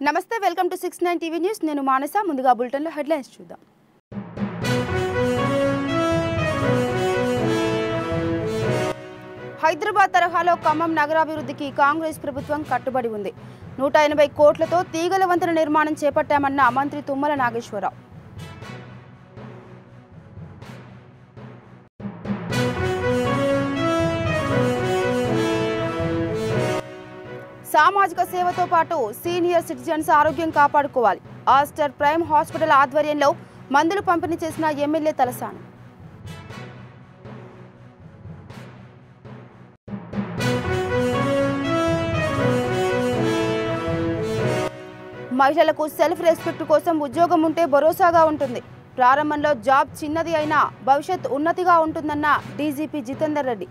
నమస్తే welcome to 69 TV news నేను మానస ముందుగా బులెటిన్ లో హెడ్లైన్స్ చూద్దాం హైదరాబాద్ తరహాలో ఖమ్మం నగరాభివృద్ధికి కాంగ్రెస్ ప్రభుత్వం కట్టుబడి ఉంది 180 కోట్లతో తీగల వంతెన నిర్మాణం చేపట్టామన్న మంత్రి తుమ్మల నాగేశ్వరరావు సామాజిక సేవతో పాటు సీనియర్ సిటిజన్స్ ఆరోగ్యం కాపాడుకోవాలి ఆస్టర్ ప్రైమ్ హాస్పిటల్ ఆధ్వర్యంలో మందులు పంపిణీ చేసిన ఎమ్మెల్యే తలసాని మహిళలకు సెల్ఫ్ రెస్పెక్ట్ కోసం ఉద్యోగం ఉంటే భరోసాగా ఉంటుంది ప్రారంభంలో జాబ్ చిన్నది అయినా భవిష్యత్ ఉన్నతిగా ఉంటుందన్న డీజీపీ జితేందర్ రెడ్డి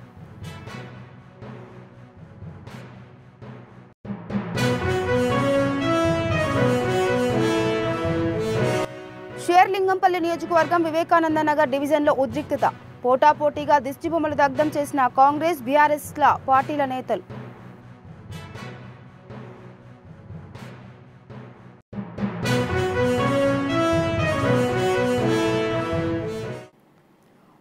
షేర్లింగంపల్లి నియోజకవర్గం వివేకానంద నగర్ డివిజన్లో ఉద్రిక్తత పోటాపోటీగా దిష్టిబొమ్మలు దగ్ధం చేసిన కాంగ్రెస్ బీఆర్ఎస్ల పార్టీల నేతలు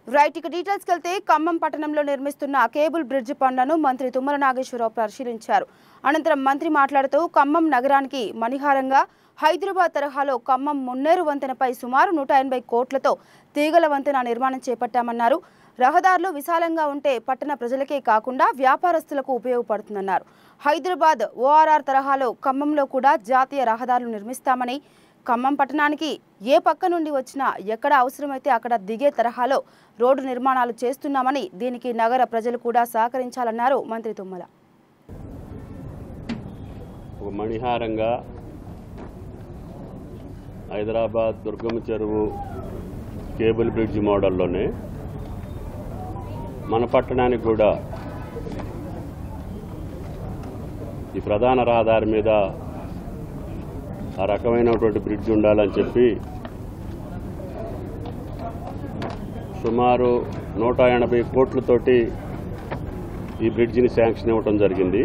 రైట్ ఇక డీటెయిల్స్ వెళ్తే ఖమ్మం పట్టణంలో నిర్మిస్తున్న కేబుల్ బ్రిడ్జ్ పనులను మంత్రి తుమ్మల నాగేశ్వరరావు పరిశీలించారు అనంతరం మంత్రి మాట్లాడుతూ ఖమ్మం నగరానికి మణిహారంగా హైదరాబాద్ తరహాలో ఖమ్మం మున్నేరు వంతెనపై సుమారు 180 కోట్లతో తీగల వంతెన నిర్మాణం చేపట్టామన్నారు రహదారులు విశాలంగా ఉంటే పట్టణ ప్రజలకే కాకుండా వ్యాపారస్తులకు ఉపయోగపడుతుందన్నారు హైదరాబాద్ ఓఆర్ఆర్ తరహాలో ఖమ్మంలో కూడా జాతీయ రహదారులు నిర్మిస్తామని ఖమ్మం పట్టణానికి ఏ పక్క నుండి వచ్చినా ఎక్కడ అవసరమైతే అక్కడ దిగే తరహాలో రోడ్డు నిర్మాణాలు చేస్తున్నామని దీనికి నగర ప్రజలు కూడా సహకరించాలన్నారు మంత్రి తుమ్మల మణిహారంగా హైదరాబాద్ దుర్గమ్మ చెరువు కేబుల్ బ్రిడ్జ్ మోడల్లోనే మన పట్టణానికి కూడా ఈ ప్రధాన రహదారి మీద ఆ రకమైనటువంటి బ్రిడ్జ్ ఉండాలని చెప్పి సుమారు 180 కోట్లతోటి ఈ బ్రిడ్జిని శాంక్షన్ ఇవ్వడం జరిగింది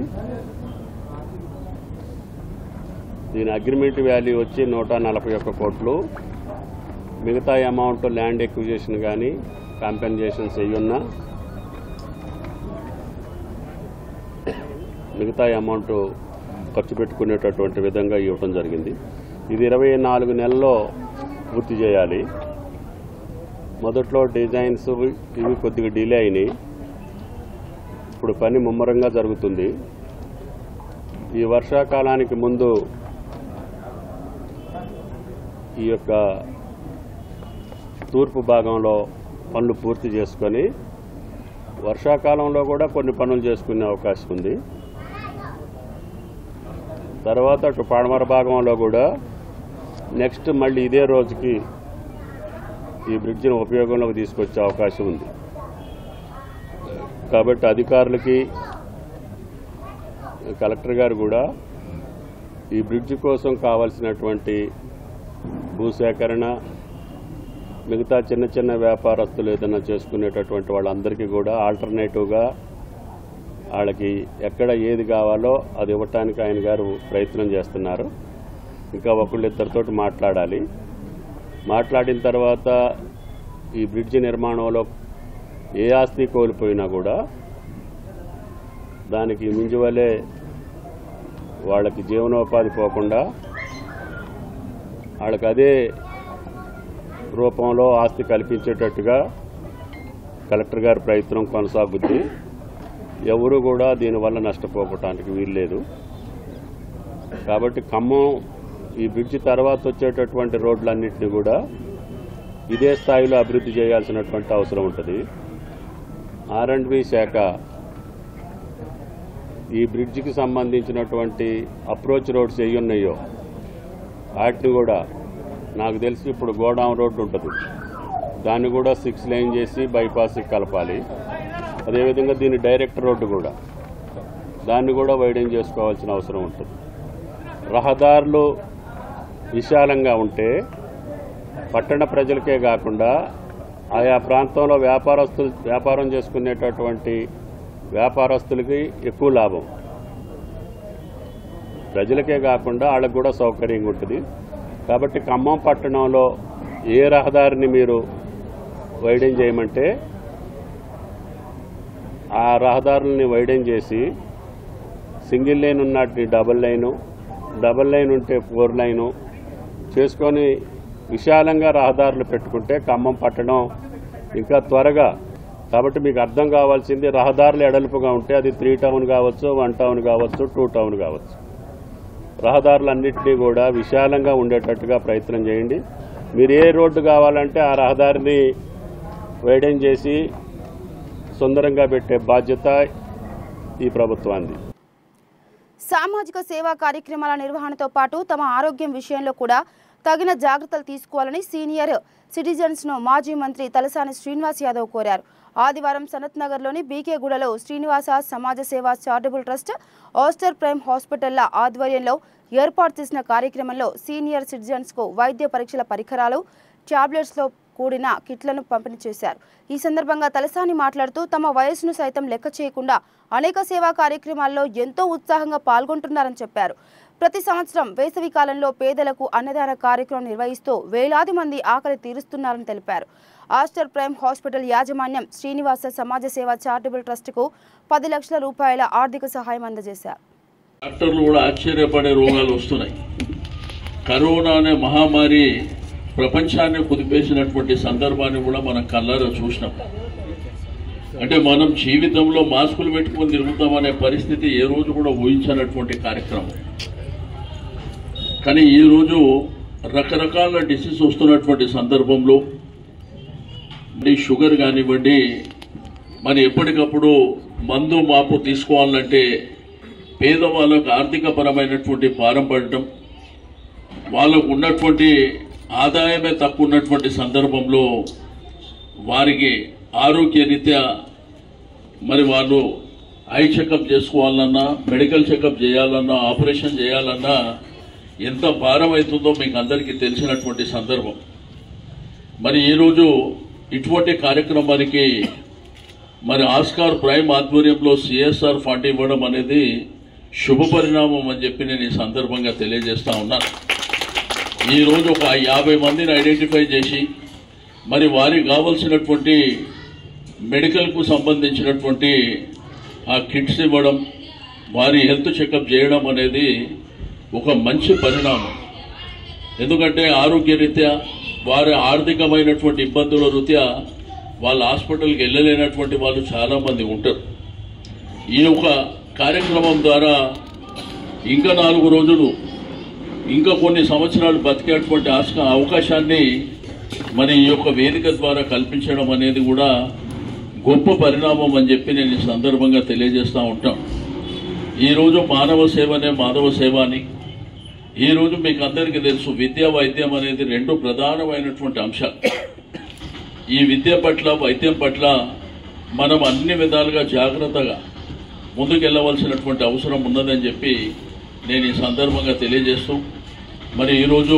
దీని అగ్రిమెంట్ వాల్యూ వచ్చి 141 కోట్లు మిగతా అమౌంట్ ల్యాండ్ ఎక్విజిషన్ కానీ కాంపెన్సేషన్స్ అయ్యున్నా మిగతా అమౌంట్ ఖర్చు పెట్టుకునేటటువంటి విధంగా ఇవ్వడం జరిగింది ఇది 24 నెలల్లో పూర్తి చేయాలి మొదట్లో డిజైన్స్ ఇవి కొద్దిగా డిలే అయినాయి ఇప్పుడు పని ముమ్మరంగా జరుగుతుంది ఈ వర్షాకాలానికి ముందు ఈ యొక్క తూర్పు భాగంలో పనులు పూర్తి చేసుకొని వర్షాకాలంలో కూడా కొన్ని పనులు చేసుకునే అవకాశం ఉంది తర్వాత అటు పడమర భాగంలో కూడా నెక్స్ట్ మళ్ళీ ఇదే రోజుకి ఈ బ్రిడ్జిని ఉపయోగంలోకి తీసుకొచ్చే అవకాశం ఉంది కాబట్టి అధికారులకి కలెక్టర్ గారు కూడా ఈ బ్రిడ్జి కోసం కావాల్సినటువంటి భూసేకరణ మిగతా చిన్న చిన్న వ్యాపారస్తులు ఏదైనా చేసుకునేటటువంటి వాళ్ళందరికీ కూడా ఆల్టర్నేటివ్గా వాళ్ళకి ఎక్కడ ఏది కావాలో అది ఇవ్వటానికి ఆయన గారు ప్రయత్నం చేస్తున్నారు ఇంకా ఒకళ్ళిద్దరితో మాట్లాడాలి మాట్లాడిన తర్వాత ఈ బ్రిడ్జి నిర్మాణంలో ఏ ఆస్తి కోల్పోయినా కూడా దానికి మింజువలే వాళ్ళకి జీవనోపాధి పోకుండా వాళ్ళకి అదే రూపంలో ఆస్తి కల్పించేటట్టుగా కలెక్టర్ గారి ప్రయత్నం కొనసాగుద్ది ఎవరు కూడా దీనివల్ల నష్టపోవటానికి వీల్లేదు కాబట్టి ఖమ్మం ఈ బ్రిడ్జి తర్వాత వచ్చేటటువంటి రోడ్లన్నింటినీ కూడా ఇదే స్థాయిలో అభివృద్ధి చేయాల్సినటువంటి అవసరం ఉంటుంది R&B శాఖ ఈ బ్రిడ్జికి సంబంధించినటువంటి అప్రోచ్ రోడ్స్ ఏ ఉన్నాయో వాటిని కూడా నాకు తెలిసి ఇప్పుడు గోడాం రోడ్డు ఉంటుంది దాన్ని కూడా 6 లైన్ చేసి బైపాస్కి కలపాలి అదేవిధంగా దీని డైరెక్ట్ రోడ్డు కూడా దాన్ని కూడా వైడెన్ చేసుకోవాల్సిన అవసరం ఉంటుంది రహదారులు విశాలంగా ఉంటే పట్టణ ప్రజలకే కాకుండా ఆయా ప్రాంతంలో వ్యాపారం చేసుకునేటటువంటి వ్యాపారస్తులకి ఎక్కువ లాభం ప్రజలకే కాకుండా వాళ్ళకు కూడా సౌకర్యంగా ఉంటుంది. కాబట్టి ఖమ్మం పట్టణంలో ఏ రహదారిని మీరు వైడెన్ చేయమంటే ఆ రహదారులని వైడెన్ చేసి సింగిల్ లైన్ ఉన్నట్టు డబుల్ లైన్ ఉంటే 4 లైను చేసుకొని విశాలంగా రహదారులు పెట్టుకుంటే ఖమ్మం పట్టణం ఇంకా త్వరగా. కాబట్టి మీకు అర్థం కావాల్సింది రహదారులు ఎడల్పుగా ఉంటే అది 3 టౌన్ కావచ్చు, 1 టౌన్ కావచ్చు, 2 టౌన్ కావచ్చు. రహదారులన్నింటినీ కూడా విశాలంగా ఉండేటట్టుగా ప్రయత్నం చేయండి. మీరు ఏ రోడ్డు కావాలంటే ఆ రహదారిని వైడెన్ చేసి సుందరంగా పెట్టే బాధ్యత ఈ ప్రభుత్వానికి. సామాజిక సేవా కార్యక్రమాల నిర్వహణతో పాటు తమ ఆరోగ్యం విషయంలో కూడా తగిన జాగ్రత్తలు తీసుకోవాలని సీనియర్ సిటిజన్స్ను మాజీ మంత్రి తలసాని శ్రీనివాస్ యాదవ్ కోరారు. ఆదివారం సనత్ నగర్లోని బీకేగూడలో శ్రీనివాస సమాజ సేవా చారిటబుల్ ట్రస్ట్, ఆస్టర్ ప్రైమ్ హాస్పిటల్ల ఆధ్వర్యంలో ఏర్పాటు చేసిన కార్యక్రమంలో సీనియర్ సిటిజన్స్కు వైద్య పరీక్షల పరికరాలు, టాబ్లెట్స్లో కూడిన కిట్లను పంపిణీ చేశారు. ఈ సందర్భంగా తలసాని మాట్లాడుతూ తమ వయసును సైతం లెక్క చేయకుండా అనేక సేవా కార్యక్రమాల్లో ఎంతో ఉత్సాహంగా పాల్గొంటున్నారని చెప్పారు. ప్రతి సంవత్సరం వేసవి కాలంలో పేదలకు అన్నదాన కార్యక్రమం నిర్వహిస్తూ వేలాది మంది ఆకలి తీరుస్తున్నారని తెలిపారు. ఆస్టర్ ప్రైమ్ హాస్పిటల్ యాజమాన్యం శ్రీనివాస సమాజ సేవా చారిటబుల్ ట్రస్టుకు 10 లక్షల రూపాయల ఆర్థిక సహాయం అందజేశారు. డాక్టర్లు కూడా ఆశ్చర్యపడే రోగాలు వస్తున్నాయి. కరోనా అనే మహమ్మారి ప్రపంచాన్ని కుదిపేసినటువంటి సందర్భాన్ని కూడా మనం కళ్ళారా చూసినాం. అంటే మనం జీవితంలో మాస్కులు పెట్టుకుని తిరుగుతామనే పరిస్థితి ఏ రోజు కూడా ఊహించినటువంటి కార్యక్రమం. కానీ ఈరోజు రకరకాల డిసీజ్ వస్తున్నటువంటి సందర్భంలో షుగర్ కానివ్వండి, మరి ఎప్పటికప్పుడు మందు మాపు తీసుకోవాలంటే పేదవాళ్ళకు ఆర్థిక పరమైనటువంటి భారం పడటం, వాళ్ళకు ఉన్నటువంటి ఆదాయమే తక్కువ ఉన్నటువంటి సందర్భంలో వారికి ఆరోగ్య రీత్యా మరి వాళ్ళు ఐ చెకప్ చేసుకోవాలన్నా, మెడికల్ చెకప్ చేయాలన్నా, ఆపరేషన్ చేయాలన్నా ఎంత భారం అవుతుందో మీకు అందరికీ తెలిసినటువంటి సందర్భం. మరి ఈరోజు ఇటువంటి కార్యక్రమానికి మరి ఆస్కార్ ప్రైమ్ ఆధ్వర్యంలో CSR ఫండ్ ఇవ్వడం అనేది శుభ పరిణామం అని చెప్పి నేను ఈ సందర్భంగా తెలియజేస్తా ఉన్నాను. ఈరోజు ఒక 50 మందిని ఐడెంటిఫై చేసి మరి వారికి కావాల్సినటువంటి మెడికల్కు సంబంధించినటువంటి ఆ కిట్స్ ఇవ్వడం, వారి హెల్త్ చెకప్ చేయడం అనేది ఒక మంచి పరిణామం. ఎందుకంటే ఆరోగ్య రీత్యా వారి ఆర్థికమైనటువంటి ఇబ్బందుల రీత్యా వాళ్ళ హాస్పిటల్కి వెళ్ళలేనటువంటి వాళ్ళు చాలామంది ఉంటారు. ఈ యొక్క కార్యక్రమం ద్వారా ఇంకా 4 రోజులు ఇంకా కొన్ని సంవత్సరాలు బతికేటువంటి అవకాశాన్ని మరి ఈ యొక్క వేదిక ద్వారా కల్పించడం అనేది కూడా గొప్ప పరిణామం అని చెప్పి నేను ఈ సందర్భంగా తెలియజేస్తూ ఉంటాను. ఈరోజు మానవ సేవనే మాధవ సేవ అని ఈరోజు మీకు అందరికీ తెలుసు. విద్య వైద్యం అనేది 2 ప్రధానమైనటువంటి అంశాలు. ఈ విద్య పట్ల వైద్యం పట్ల మనం అన్ని విధాలుగా జాగ్రత్తగా ముందుకెళ్లవలసినటువంటి అవసరం ఉన్నదని చెప్పి నేను ఈ సందర్భంగా తెలియజేస్తూ మరి ఈరోజు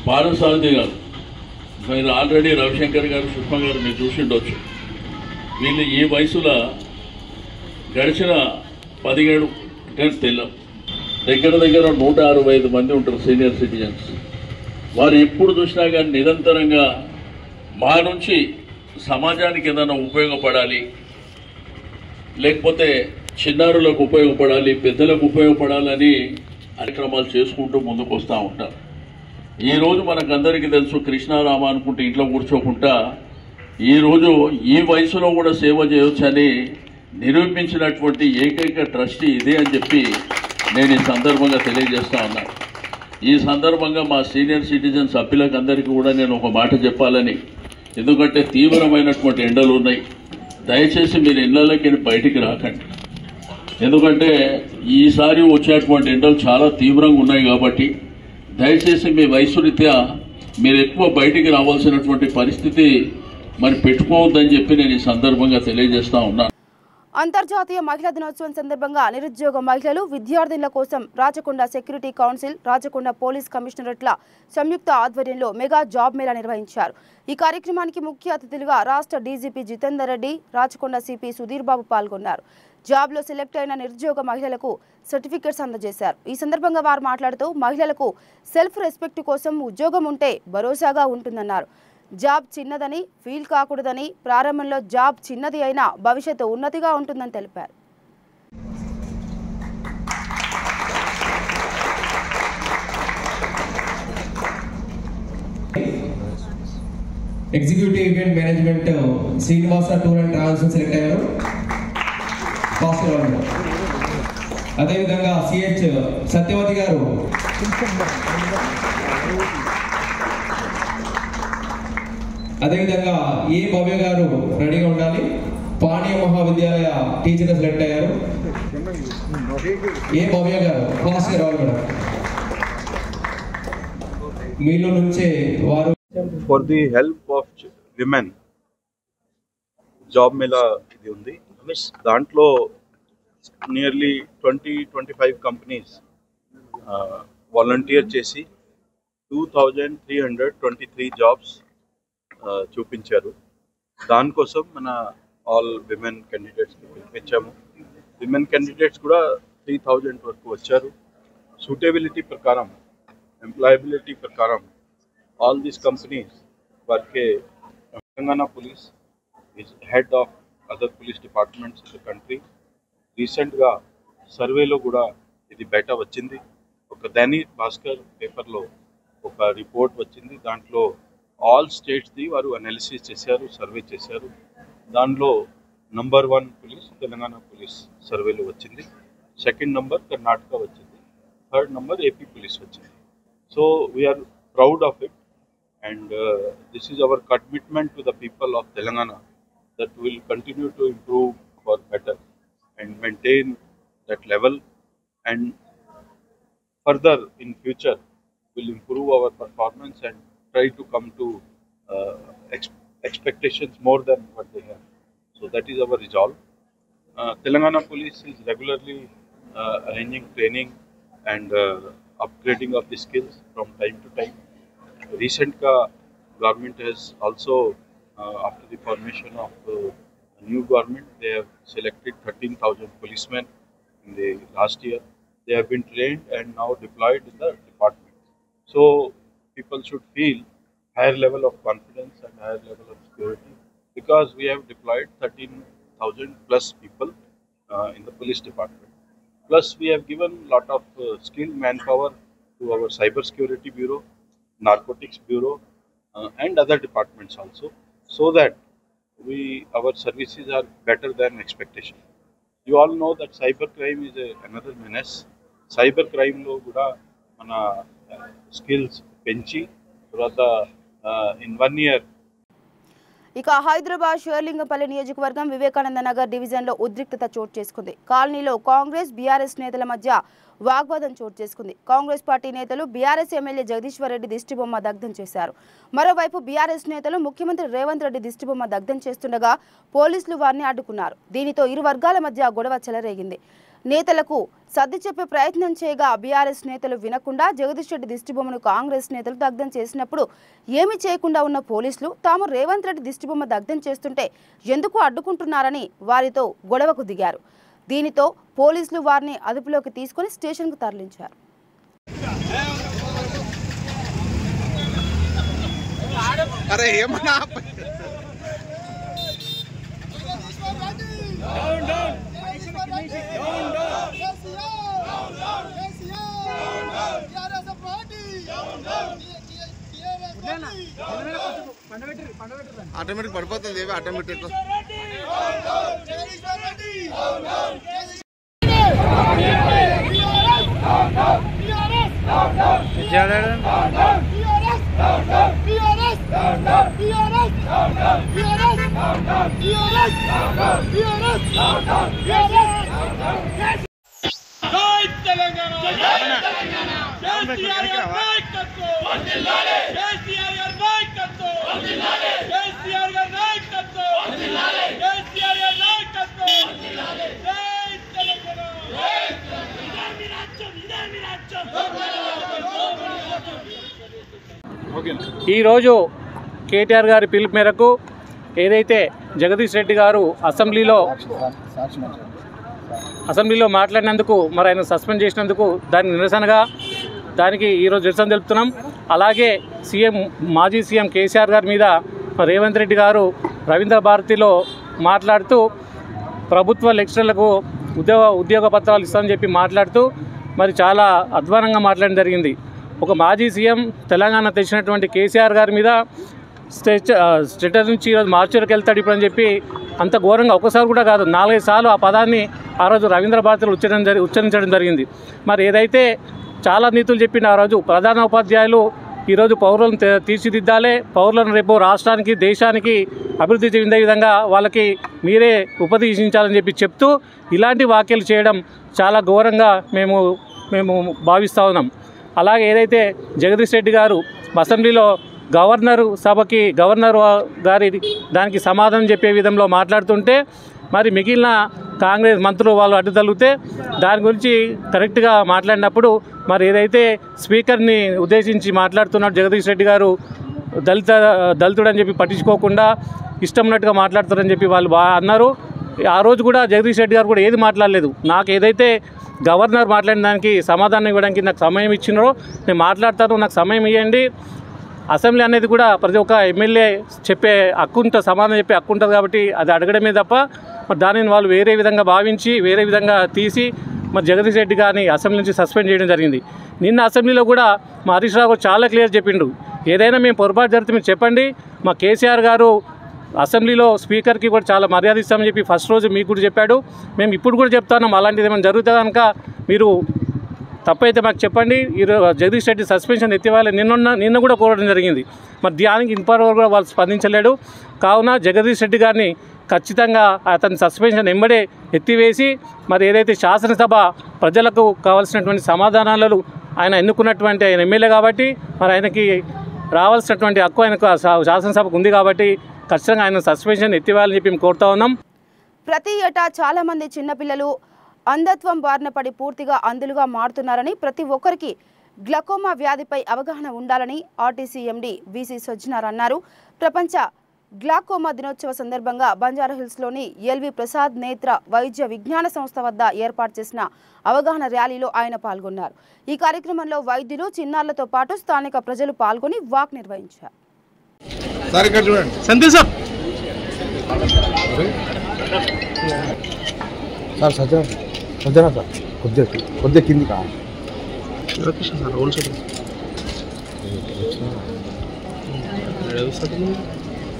పారసారథి గారు, మీరు ఆల్రెడీ రవిశంకర్ గారు, సుష్మా గారు మీరు చూసిండొచ్చు. వీళ్ళు ఈ వయసులో గడిచిన 17 తెల్లం దగ్గర 165 మంది ఉంటారు సీనియర్ సిటిజన్స్. వారు ఎప్పుడు చూసినా కానీ నిరంతరంగా మా నుంచి సమాజానికి ఏదైనా ఉపయోగపడాలి, లేకపోతే చిన్నారులకు ఉపయోగపడాలి, పెద్దలకు ఉపయోగపడాలని కార్యక్రమాలు చేసుకుంటూ ముందుకు వస్తూ ఉంటారు. ఈరోజు మనకందరికీ తెలుసు, కృష్ణారామ అనుకుంటే ఇంట్లో కూర్చోకుండా ఈరోజు ఈ వయసులో కూడా సేవ చేయవచ్చని నిరూపించినటువంటి ఏకైక ట్రస్టీ ఇదే అని చెప్పి నేను ఈ సందర్భంగా తెలియజేస్తా ఉన్నాను. ఈ సందర్భంగా మా సీనియర్ సిటిజన్ సభ్యులకు అందరికీ కూడా నేను ఒక మాట చెప్పాలని, ఎందుకంటే తీవ్రమైనటువంటి ఎండలు ఉన్నాయి. దయచేసి మీరు ఇళ్లలోకి బయటికి రాకండి. ఎందుకంటే ఈసారి వచ్చేటువంటి ఎండలు చాలా తీవ్రంగా ఉన్నాయి కాబట్టి దయచేసి మీ వయసు రీత్యా మీరు ఎక్కువ బయటికి రావాల్సినటువంటి పరిస్థితి మరి పెట్టుకోవద్దని చెప్పి నేను ఈ సందర్భంగా తెలియజేస్తా ఉన్నాను. అంతర్జాతీయ మహిళా దినోత్సవం సందర్భంగా నిరుద్యోగ మహిళలు విద్యార్థినుల కోసం Rachakonda security council, Rachakonda police కమిషనరేట్ల సంయుక్త ఆధ్వర్యంలో మెగా జాబ్ మేళా నిర్వహించారు. ఈ కార్యక్రమానికి ముఖ్య అతిథులుగా రాష్ట్ర డీజీపీ జితేందర్ రెడ్డి, రాచకొండ సిపి సుధీర్ బాబు పాల్గొన్నారు. జాబ్లో సెలెక్ట్ అయిన నిరుద్యోగ మహిళలకు సర్టిఫికెట్స్ అందజేశారు. ఈ సందర్భంగా వారు మాట్లాడుతూ మహిళలకు సెల్ఫ్ రెస్పెక్ట్ కోసం ఉద్యోగం ఉంటే భరోసాగా ఉంటుందన్నారు. జాబ్ చిన్నదని ఫీల్ కాకూడదని, ప్రారంభంలో జాబ్ చిన్నది అయినా భవిష్యత్తు ఉన్నతిగా ఉంటుందని తెలిపారు. Executive event management Srinivasa tour and travels select అయ్యారు. అదేవిధంగా సిహెచ్ సత్యవతి గారు, అదేవిధంగా ఏ భవ్య గారు రెడీగా ఉండాలి. పాణ్య మహావిద్యాలయ టీచర్ సెలెక్ట్ అయ్యారు. ఏ భవ్య గారు ఫాస్ట్ రావాలి మేడం. మీలో నుంచే వారు for the help of women job Mela ఇది ఉంది. దాంట్లో నియర్లీ 20-25 కంపెనీస్ వాలంటీర్ చేసి 2323 జాబ్స్ చూపించారు. దానికోసం మన ఆల్ విమెన్ క్యాండిడేట్స్ని పిలిపించాము. విమెన్ క్యాండిడేట్స్ కూడా 3000 వరకు వచ్చారు. సూటబిలిటీ ప్రకారం, ఎంప్లాయబిలిటీ ప్రకారం all these companies work. Telangana Police is head of other police departments in the country. Recent ga survey lo kuda idi beta vachindi. Oka Dainik Bhaskar paper lo oka report vachindi. Dantlo all states di varu analysis chesaru, survey chesaru. Danlo number 1 police Telangana Police survey lo vachindi. Second number Karnataka vachindi. Third number AP Police vachindi. So we are proud of it. And this is our commitment to the people of Telangana that we will continue to improve for better and maintain that level, and further in future will improve our performance and try to come to expectations more than what they have. So that is our resolve. Telangana Police is regularly arranging training and upgrading of the skills from time to time. Recent government has also, after the formation of a new government, they have selected 13,000 policemen in the last year. They have been trained and now deployed in the department. So people should feel higher level of confidence and higher level of security, because we have deployed 13,000 plus people in the police department. Plus we have given lot of skilled manpower to our cyber security bureau, narcotics bureau, and other departments also, so that our services are better than expectation. You all know that cyber crime is another menace. Cyber crime lo kuda mana skills penchi tarvata in 1 year. ఇక హైదరాబాద్ షేర్లింగంపల్లి నియోజకవర్గం వివేకానంద నగర్ డివిజన్లో ఉద్రిక్తత చోటు చేసుకుంది. కాలనీలో Congress BRS నేతల మధ్య వాగ్వాదం చోటు చేసుకుంది. కాంగ్రెస్ పార్టీ నేతలు బీఆర్ఎస్ ఎమ్మెల్యే జగదీశ్వర్ రెడ్డి దిష్టిబొమ్మ దగ్ధం చేశారు. మరోవైపు బీఆర్ఎస్ నేతలు ముఖ్యమంత్రి రేవంత్ రెడ్డి దిష్టిబొమ్మ దగ్ధం చేస్తుండగా పోలీసులు వారిని అడ్డుకున్నారు. దీనితో ఇరు వర్గాల మధ్య గొడవ చెలరేగింది. నేతలకు సర్ది చెప్పే ప్రయత్నం చేయగా బీఆర్ఎస్ నేతలు వినకుండా జగదీష్ రెడ్డి దిష్టిబొమ్మను కాంగ్రెస్ నేతలు దగ్ధం చేసినప్పుడు ఏమీ చేయకుండా ఉన్న పోలీసులు తాము రేవంత్ రెడ్డి దిష్టిబొమ్మ దగ్ధం చేస్తుంటే ఎందుకు అడ్డుకుంటున్నారని వారితో గొడవకు దిగారు. దీనితో పోలీసులు వారిని అదుపులోకి తీసుకుని స్టేషన్కు తరలించారు. ఆటోమేటిక్ పడిపోతుంది. ఆటోమేటిక్ కేసీఆర్ ఈరోజు కేటీఆర్ గారి పిలుపు మేరకు ఏదైతే జగదీష్ రెడ్డి గారు అసెంబ్లీలో మాట్లాడినందుకు మరి ఆయన సస్పెండ్ చేసినందుకు దానికి నిరసనగా దానికి ఈరోజు నిరసన తెలుపుతున్నాం. అలాగే మాజీ సీఎం కేసీఆర్ గారి మీద రేవంత్ రెడ్డి గారు రవీంద్ర భారతిలో మాట్లాడుతూ ప్రభుత్వ లెక్చరర్లకు ఉద్యోగ పత్రాలు ఇస్తామని చెప్పి మాట్లాడుతూ మరి చాలా అధ్వానంగా మాట్లాడడం జరిగింది. ఒక మాజీ సీఎం తెలంగాణ తెచ్చినటువంటి కేసీఆర్ గారి మీద స్టేటర్ నుంచి ఈరోజు మార్చులకు వెళ్తాడు ఇప్పుడు అని చెప్పి అంత ఘోరంగా ఒకసారి కూడా కాదు 4-5 సార్లు ఆ పదాన్ని ఆ రోజు రవీంద్ర భారతిలో ఉచ్చరించడం జరిగింది. మరి ఏదైతే చాలా నీతులు చెప్పిన ఆ రోజు ప్రధాన ఉపాధ్యాయులు ఈరోజు పౌరులను తీర్చిదిద్దాలే, పౌరులను రేపు రాష్ట్రానికి దేశానికి అభివృద్ధి చెందే విధంగా వాళ్ళకి మీరే ఉపదేశించాలని చెప్పి చెప్తూ ఇలాంటి వ్యాఖ్యలు చేయడం చాలా ఘోరంగా మేము భావిస్తూ ఉన్నాం. అలాగే ఏదైతే జగదీష్ రెడ్డి గారు అసెంబ్లీలో గవర్నర్ గారి దానికి సమాధానం చెప్పే విధంలో మాట్లాడుతుంటే మరి మిగిలిన కాంగ్రెస్ మంత్రులు వాళ్ళు అడ్డుతగిలితే దాని గురించి కరెక్ట్గా మాట్లాడినప్పుడు మరి ఏదైతే స్పీకర్ని ఉద్దేశించి మాట్లాడుతున్నాడు జగదీష్ రెడ్డి గారు దళితుడని చెప్పి పట్టించుకోకుండా ఇష్టం ఉన్నట్టుగా మాట్లాడుతారని చెప్పి వాళ్ళు అన్నారు. ఆ రోజు కూడా జగదీష్ రెడ్డి గారు కూడా ఏది మాట్లాడలేదు. నాకు ఏదైతే గవర్నర్ మాట్లాడిన దానికి సమాధానం ఇవ్వడానికి నాకు సమయం ఇచ్చినారో నేను మాట్లాడతాను, నాకు సమయం ఇవ్వండి. అసెంబ్లీ అనేది కూడా ప్రతి ఒక్క ఎమ్మెల్యే చెప్పే సమాధానం చెప్పే హక్కు ఉంటుంది కాబట్టి అది అడగడమే తప్ప మరి దానిని వాళ్ళు వేరే విధంగా భావించి వేరే విధంగా తీసి మరి జగదీష్ రెడ్డి గారిని అసెంబ్లీ నుంచి సస్పెండ్ చేయడం జరిగింది. నిన్న అసెంబ్లీలో కూడా మా హరీష్ రావు చాలా క్లియర్ చెప్పిండు, ఏదైనా మేము పొరపాటు జరిగితే మీరు చెప్పండి. మా కేసీఆర్ గారు అసెంబ్లీలో స్పీకర్కి కూడా చాలా మర్యాద ఇస్తామని చెప్పి ఫస్ట్ రోజు మీకు కూడా చెప్పాడు. మేము ఇప్పుడు కూడా చెప్తున్నాం, అలాంటిది ఏమైనా జరుగుతుంది కనుక మీరు తప్పైతే మాకు చెప్పండి. ఈరోజు జగదీష్ రెడ్డి సస్పెన్షన్ ఎత్తివేయాలి నిన్న కూడా కోరడం జరిగింది. మరి దానికి ఇంతవరకు కూడా వాళ్ళు స్పందించలేడు. కావున జగదీష్ రెడ్డి గారిని ఖచ్చితంగా అతని సస్పెన్షన్ వెంబడే ఎత్తివేసి మరి ఏదైతే శాసనసభ ప్రజలకు కావాల్సినటువంటి సమాధానాలు ఆయన ఎన్నుకున్నటువంటి ఆయన ఎమ్మెల్యే కాబట్టి మరి ఆయనకి రావాల్సినటువంటి హక్కు ఆయనకు శాసనసభకు ఉంది కాబట్టి ఖచ్చితంగా ఆయన సస్పెన్షన్ ఎత్తివేయాలని చెప్పి మేము కోరుతా ఉన్నాం. ప్రతి ఏటా చాలామంది చిన్నపిల్లలు అంధత్వం బారిన పడి పూర్తిగా అంధులుగా మారుతున్నారని, ప్రతి ఒక్కరికి గ్లకోమా వ్యాధిపై అవగాహన ఉండాలని ఆర్టీసీ ఎండీ వీసీ సజ్జనార్ అన్నారు. ప్రపంచ గ్లాకోమా దినోత్సవ సందర్భంగా బంజారాహిల్స్లోని ఎల్వి ప్రసాద్ నేత్ర వైద్య విజ్ఞాన సంస్థ వద్ద ఏర్పాటు చేసిన అవగాహన ర్యాలీలో ఆయన పాల్గొన్నారు. ఈ కార్యక్రమంలో వైద్యులు, చిన్నారులతో పాటు స్థానిక ప్రజలు పాల్గొని వాక్ నిర్వహించారు. కొద్దిగా కింది కా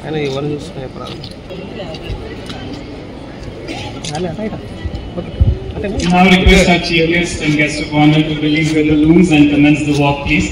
ఆయన ఎవరు చూస్తున్నాయి Now request our chief guest and guest of honor to release their balloons and commence the walk, please.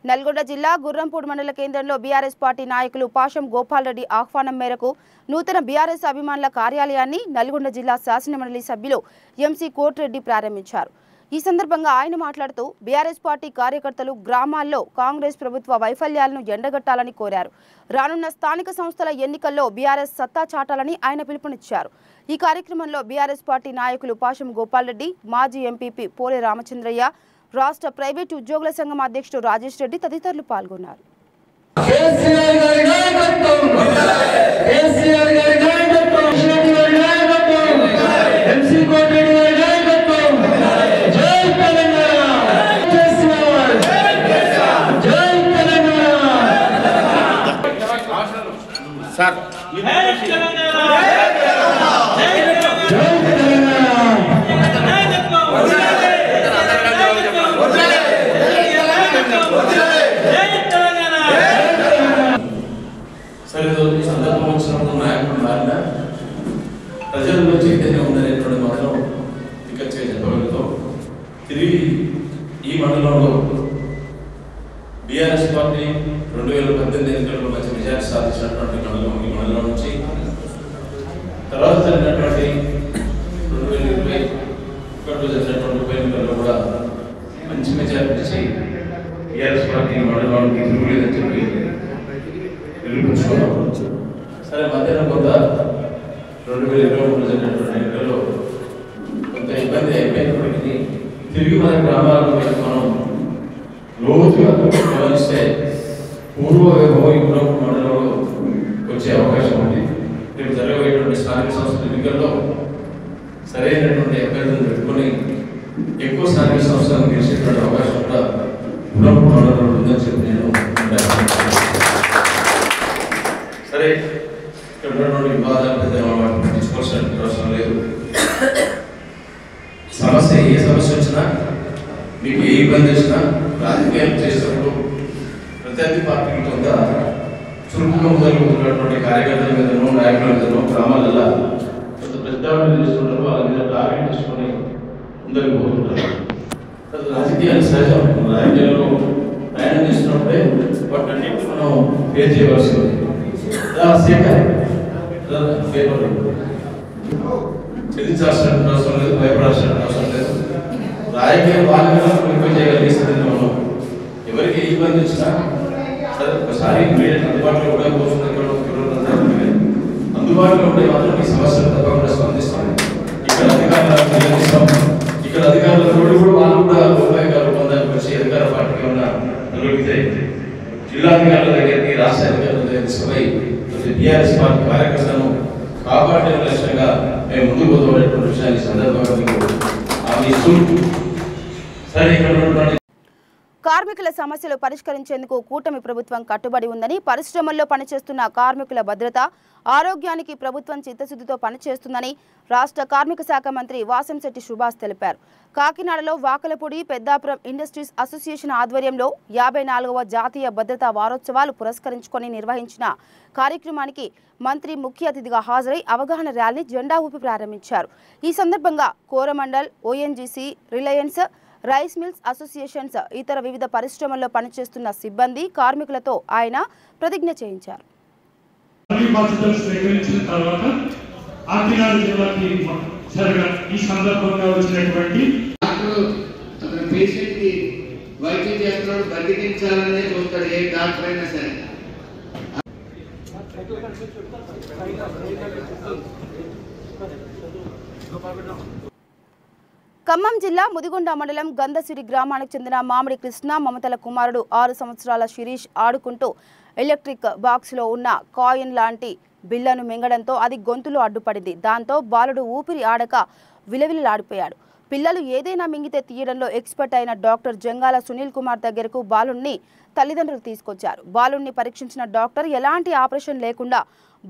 Nalgonda జిల్లా గుర్రంపూడి మండల కేంద్రంలో బీఆర్ఎస్ పార్టీ నాయకులు పాషం గోపాల్ రెడ్డి ఆహ్వానం మేరకు నూతన బీఆర్ఎస్ అభిమానుల కార్యాలయాన్ని నల్గొండ జిల్లా శాసనమండలి సభ్యులు ఎంసీ కోటిరెడ్డి ప్రారంభించారు. ఈ సందర్భంగా ఆయన మాట్లాడుతూ బీఆర్ఎస్ పార్టీ కార్యకర్తలు గ్రామాల్లో కాంగ్రెస్ ప్రభుత్వ వైఫల్యాలను ఎండగట్టాలని కోరారు. రానున్న స్థానిక సంస్థల ఎన్నికల్లో బీఆర్ఎస్ సత్తా చాటాలని ఆయన పిలుపునిచ్చారు. ఈ కార్యక్రమంలో బీఆర్ఎస్ పార్టీ నాయకులు పాషం గోపాల్ రెడ్డి, మాజీ ఎంపీపీ పోలే రామచంద్రయ్య, రాష్ట్ర ప్రైవేటు ఉద్యోగుల సంఘం అధ్యక్షుడు రాజేష్ రెడ్డి తదితరులు పాల్గొన్నారు. ప్రజల్లో చైతన్యం ఉందనేటువంటి మాత్రం ఇక్కడ చెప్పడంతో తిరిగి ఈ మండలంలో బీఆర్ఎస్ పార్టీ 2018 18 ఎన్నికల్లో మంచి విజయాన్ని సాధించినటువంటి మండలం నుంచి తర్వాత జరిగినటువంటి 2021 జరిగినటువంటి ఉప ఎన్నికల్లో కూడా మంచి మెజారిటీ ఇచ్చి టీఆర్ఎస్ పార్టీ మండలానికి తిరుగులేదని చెప్పి నిరూపించుకున్నాం. సరే మధ్యాహ్నం కొంత 2023 జరిగినటువంటి ఎన్నికల్లో కొంత ఇబ్బంది అయిపోయినప్పటికీ తిరిగి మన గ్రామాలకు మనం లోతుగా గమనిస్తే పూర్వ వైభవం మండలంలో వచ్చే అవకాశం ఉంది. రేపు జరగబోయేటువంటి స్థానిక సంస్థల ఎన్నికల్లో సరైనటువంటి అభ్యర్థులను పెట్టుకొని ఎక్కువ స్థానిక సంస్థలను గెలిచేటువంటి అవకాశం కూడా గుణపూర్ మండలంలో ఉందని చెప్పి నేను సరే ఇక్కడ ఉన్నటువంటి వివాదాలు పెద్ద పట్టించుకోవాల్సిన అవసరం లేదు. సమస్య ఏ సమస్య వచ్చినా మీకు ఏ ఇబ్బంది వచ్చినా రాజకీయాలు చేసినప్పుడు ప్రత్యర్థి పార్టీల కొంత చురుకుగా మొదలుకుంటున్నటువంటి కార్యకర్తల మీదనో నాయకుల మీదనో గ్రామాలలో కొంత ప్రతిదాడులు చేస్తుంటారు. వాళ్ళ మీద టార్గెట్ తీసుకొని ముందరికి పోతుంటారు. అది రాజకీయాలు సహజం. రాజకీయాల్లో ప్రయాణం చేస్తున్నప్పుడే వాటన్నింటి మనం ఫేస్ చేయవలసి ఉంది. చెల్లించాల్సిన అవసరం లేదు, భయపడాల్సిన అవసరం లేదు. రాజకీయాలు వాళ్ళ చేయగలిగిస్తుంది. మనం ఎవరికి ఏ ఇబ్బంది వచ్చినా సరే ఒకసారి అందుబాటులో కూడా అందుబాటులో ఉంటే మాత్రం ఈ సమస్యలు తప్పకుండా స్పందిస్తాం. ఇక్కడ అధికారులతో కూడా వాళ్ళు కూడా ఉపయోగాలు పొందానికి వచ్చి అధికార పార్టీకి ఉన్న నిలబడితే జిల్లాధికారుల దగ్గరికి రాష్ట్ర అధికారుల దగ్గర తీసుకుపోయి టీఆర్ఎస్ పార్టీ కార్యకర్తలను కాపాడే లక్ష్యంగా మేము ముందుకు పోతున్నటువంటి విషయాన్ని సందర్భంగా సరే ఇక్కడ కార్మికుల సమస్యలు పరిష్కరించేందుకు కూటమి ప్రభుత్వం కట్టుబడి ఉందని, పరిశ్రమల్లో పనిచేస్తున్న కార్మికుల భద్రత, ఆరోగ్యానికి ప్రభుత్వం చిత్తశుద్ధితో పనిచేస్తుందని రాష్ట్ర కార్మిక శాఖ మంత్రి వాసంశెట్టి సుభాష్ తెలిపారు. కాకినాడలో వాకలపూడి పెద్దాపురం ఇండస్ట్రీస్ అసోసియేషన్ ఆధ్వర్యంలో 54వ జాతీయ భద్రతా వారోత్సవాలు పురస్కరించుకొని నిర్వహించిన కార్యక్రమానికి మంత్రి ముఖ్య అతిథిగా హాజరై అవగాహన ర్యాలీని జెండా ఊపి ప్రారంభించారు. ఈ సందర్భంగా Coromandel, ONGC, Reliance, rice mills associations, ఇతర వివిధ పరిశ్రమల్లో పనిచేస్తున్న సిబ్బంది, కార్మికులతో ఆయన ప్రతిజ్ఞ చేయించారు. ఖమ్మం జిల్లా ముదిగొండ మండలం గంధసిరి గ్రామానికి చెందిన మామిడి కృష్ణ మమతల కుమారుడు 6 సంవత్సరాల శిరీష్ ఆడుకుంటూ ఎలక్ట్రిక్ బాక్స్లో ఉన్న కాయిన్ లాంటి బిళ్లను మింగడంతో అది గొంతులో అడ్డుపడింది. దాంతో బాలుడు ఊపిరి ఆడక విలవిలలాడిపోయాడు. పిల్లలు ఏదైనా మింగితే తీయడంలో ఎక్స్పర్ట్ అయిన డాక్టర్ జంగాల సునీల్ కుమార్ దగ్గరకు బాలుడిని తల్లిదండ్రులు తీసుకొచ్చారు. బాలుడిని పరీక్షించిన డాక్టర్ ఎలాంటి ఆపరేషన్ లేకుండా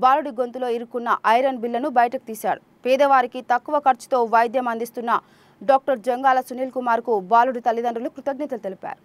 బాలుడి గొంతులో ఇరుక్కున్న ఐరన్ బిళ్లను బయటకు తీశాడు. పేదవారికి తక్కువ ఖర్చుతో వైద్యం అందిస్తున్న డాక్టర్ జంగాల సునీల్ కుమార్ కు బాలుడి తల్లిదండ్రులు కృతజ్ఞతలు తెలిపారు.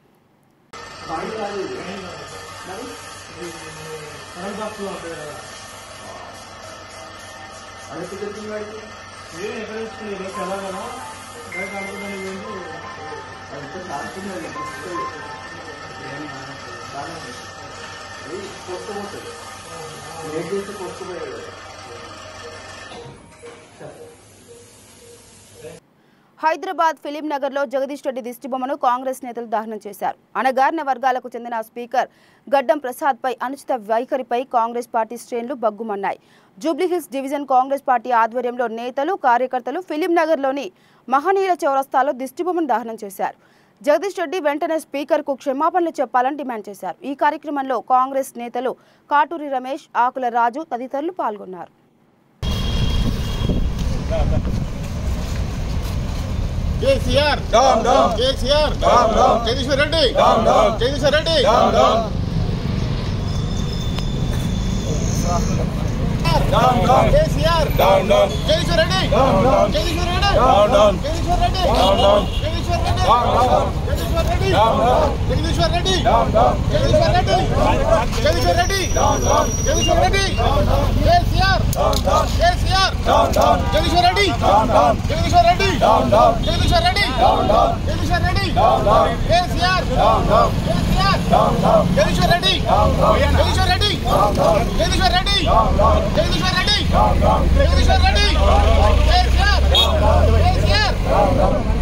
హైదరాబాద్ ఫిలిం నగర్ లో జగదీష్ రెడ్డి దిష్టిబొమ్మను కాంగ్రెస్ నేతలు దహనం చేశారు. అణగారిన వర్గాలకు చెందిన స్పీకర్ గడ్డం ప్రసాద్ పై అనుచిత వైఖరిపై కాంగ్రెస్ పార్టీ శ్రేణులు బగ్గుమన్నాయి. జూబ్లీహిల్స్ డివిజన్ కాంగ్రెస్ పార్టీ ఆధ్వర్యంలో నేతలు, కార్యకర్తలు ఫిలిం నగర్ లోని మహనీయుల చౌరస్తాలో దిష్టిబొమ్మను దహనం చేశారు. జగదీష్ రెడ్డి వెంటనే స్పీకర్ కు క్షమాపణలు చెప్పాలని డిమాండ్ చేశారు. ఈ కార్యక్రమంలో కాంగ్రెస్ నేతలు కాటూరి రమేష్, ఆకుల రాజు తదితరులు పాల్గొన్నారు. KCR down down, KCR down down, Jagadish Reddy down down, Jagadish Reddy down down, down down, KCR down down, Jagadish Reddy down down, Jagadish Reddy down down, Jagadish Reddy down down, Jagadish Reddy down down, Jagadish Reddy down down, Jagadish Reddy down down, Jagadish Reddy down down, Jagadish Reddy down down, KCR down down, KCR down down, Jagadish Reddy down down, Jagadish Reddy down down, Jagadish Reddy down down, Jagadish Reddy down down, KCR down down, KCR Jagadishwar Reddy Jagadishwar Reddy Jagadishwar Reddy Jagadishwar Reddy Jagadishwar Reddy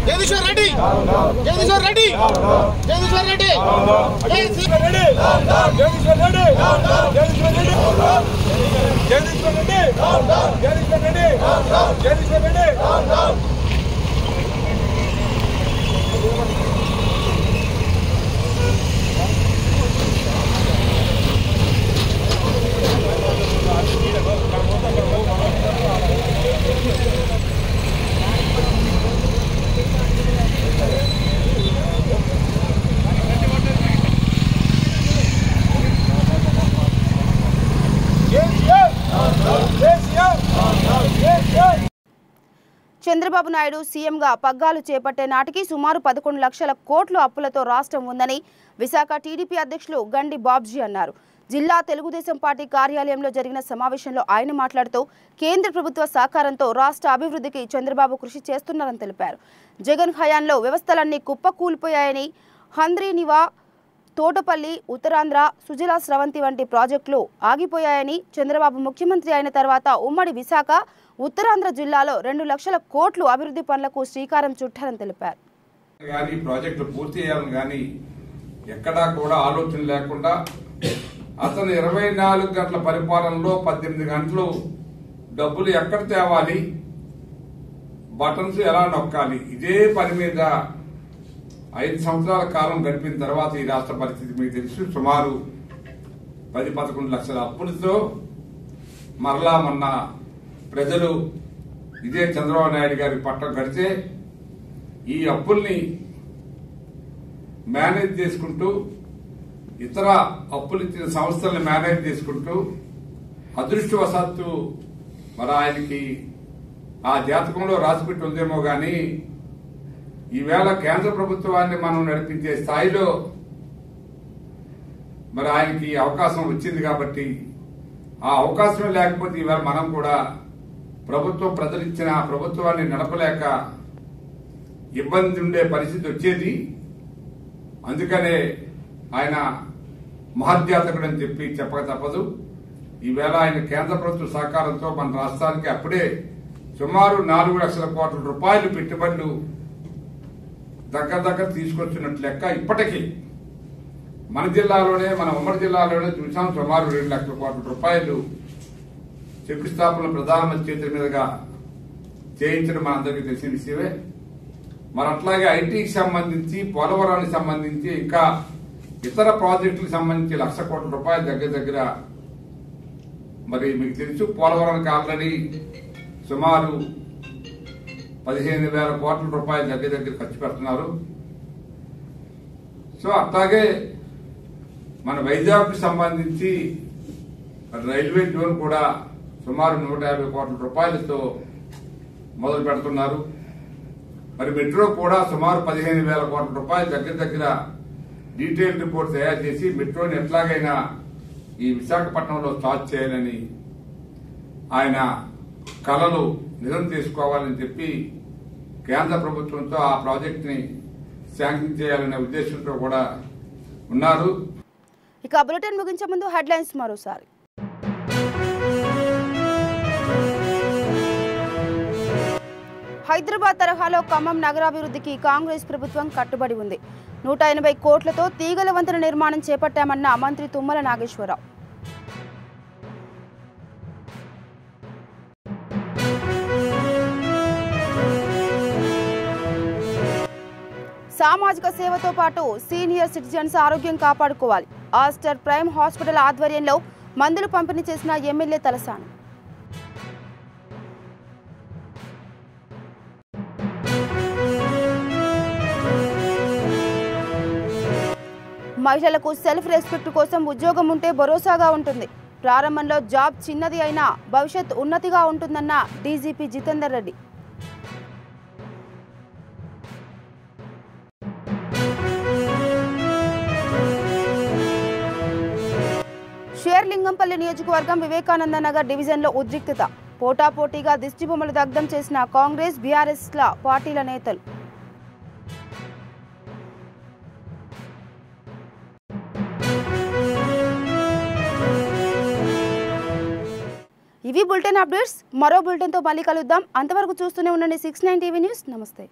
Jagadishwar Reddy Jagadishwar Reddy Jagadishwar Reddy Jagadishwar Reddy Jagadishwar Reddy Jagadishwar Reddy Jagadishwar Reddy Jagadishwar Reddy Jagadishwar Reddy Chandrababu Naidu సీఎంగా పగ్గాలు చేపట్టే నాటికి సుమారు 11 లక్షల కోట్ల అప్పులతో రాష్ట్రం ఉందని విశాఖ టీడీపీ అధ్యక్షులు గండి బాబ్జీ అన్నారు. జిల్లా తెలుగుదేశం పార్టీ కార్యాలయంలో జరిగిన సమావేశంలో ఆయన మాట్లాడుతూ కేంద్ర ప్రభుత్వ సహకారంతో రాష్ట్ర అభివృద్ధికి చంద్రబాబు కృషి చేస్తున్నారని తెలిపారు. జగన్ హయాంలో వ్యవస్థలన్నీ కుప్పకూలిపోయాయని, హంద్రీనివా, తోటపల్లి, ఉత్తరాంధ్ర, సుజలా స్రవంతి వంటి ప్రాజెక్టులు ఆగిపోయాయని, చంద్రబాబు ముఖ్యమంత్రి అయిన తర్వాత ఉమ్మడి విశాఖ, ఉత్తరాంధ్ర జిల్లాలో 2 లక్షల కోట్లు అభివృద్ధి పనులకు శ్రీకారం చుట్టారని తెలిపారు. ప్రాజెక్టులు పూర్తి చేయాలని కానీ ఎక్కడా కూడా ఆలోచన లేకుండా అతను 24 గంటల పరిపాలనలో 18 గంటలు డబ్బులు ఎక్కడ తేవాలి, బటన్స్ ఎలా నొక్కాలి, ఇదే పని మీద 5 సంవత్సరాల కాలం గడిపిన తర్వాత ఈ రాష్ట్ర పరిస్థితి మీకు తెలుసు. సుమారు 10-11 లక్షల అప్పులతో మరలా మొన్న ప్రజలు ఇదే చంద్రబాబు నాయుడు గారి పట్టం కడితే ఈ అప్పుల్ని మేనేజ్ చేసుకుంటూ, ఇతర అప్పులు ఇచ్చిన సంస్థల్ని మేనేజ్ చేసుకుంటూ, అదృష్టవశాత్తు మరి ఆయనకి ఆ జాతకంలో రాసిపెట్టి ఉందేమో గాని ఈవేళ కేంద్ర ప్రభుత్వాన్ని మనం నడిపించే స్థాయిలో మరి ఆయనకి అవకాశం వచ్చింది. కాబట్టి ఆ అవకాశం లేకపోతే ఈవేళ మనం కూడా ప్రభుత్వం ప్రజలు ఇచ్చిన ప్రభుత్వాన్ని నడపలేక ఇబ్బంది ఉండే పరిస్థితి వచ్చేది. అందుకనే ఆయన మహద్యాతకుడు అని చెప్పి చెప్పక తప్పదు. ఈవేళ ఆయన కేంద్ర ప్రభుత్వ సహకారంతో మన రాష్ట్రానికి అప్పుడే సుమారు 4 లక్షల కోట్ల రూపాయలు పెట్టుబడులు దగ్గర తీసుకొచ్చినట్లు లెక్క. ఇప్పటికీ మన జిల్లాలోనే, మన ఉమ్మడి జిల్లాలోనే చూసాం సుమారు 2 లక్షల కోట్ల రూపాయలు శంకుస్థాపన ప్రధానమంత్రి చేతుల మీదుగా చేయించడం మనందరికీ తెలిసిన విషయమే. మరి అట్లాగే ఐటీకి సంబంధించి, పోలవరానికి సంబంధించి, ఇంకా ఇతర ప్రాజెక్టులకు సంబంధించి 1 లక్ష కోట్ల రూపాయలు దగ్గర మరి మీకు తెలుసు. పోలవరానికి ఆల్రెడీ సుమారు 15,000 కోట్ల రూపాయలు దగ్గర ఖర్చు పెడుతున్నారు. సో అట్లాగే మన వైజాగ్ సంబంధించి రైల్వే జోన్ కూడా సుమారు 150 కోట్ల రూపాయలతో మొదలు పెడుతున్నారు. మరి మెట్రో కూడా సుమారు 15,000 కోట్ల రూపాయలు దగ్గర డీటెయిల్ రిపోర్ట్ తయారు చేసి మెట్రోని ఎట్లాగైనా ఈ విశాఖపట్నంలో స్టార్ట్ చేయాలని ఆయన కలలు నిజం చేసుకోవాలని చెప్పి కేంద్ర ప్రభుత్వంతో ఆ ప్రాజెక్ట్ ని శాంక్షన్ చేయాలనే ఉద్దేశంతో కూడా ఉన్నారు. ఇక బులెటిన్ ముగించే ముందు హెడ్లైన్స్ మరోసారి. హైదరాబాద్ తరహాలో ఖమ్మం నగరాభివృద్ధికి కాంగ్రెస్ ప్రభుత్వం కట్టుబడి ఉంది. 180 కోట్లతో తీగల వంతెన నిర్మాణం చేపట్టామన్న మంత్రి తుమ్మల నాగేశ్వరరావు. సామాజిక సేవతో పాటు సీనియర్ సిటిజన్స్ ఆరోగ్యం కాపాడుకోవాలి. ఆస్టర్ ప్రైమ్ హాస్పిటల్ ఆధ్వర్యంలో మందులు పంపిణీ చేసిన ఎమ్మెల్యే తలసాని. మహిళలకు సెల్ఫ్ రెస్పెక్ట్ కోసం ఉద్యోగం ఉంటే భరోసాగా ఉంటుంది. ప్రారంభంలో జాబ్ చిన్నది అయినా భవిష్యత్ ఉన్నతిగా ఉంటుందన్న డీజీపీ జితేందర్ రెడ్డి. షేర్లింగంపల్లి నియోజకవర్గం వివేకానంద నగర్ డివిజన్లో ఉద్రిక్తత. పోటాపోటీగా దిష్టిబొమ్మలు దగ్ధం చేసిన కాంగ్రెస్, బీఆర్ఎస్ల పార్టీల నేతలు. ఇవి బులెటిన్ అప్డేట్స్. మరో బులెటిన్తో మళ్ళీ కలుద్దాం. అంతవరకు చూస్తూనే ఉండండి 69 టీవీ న్యూస్. నమస్తే.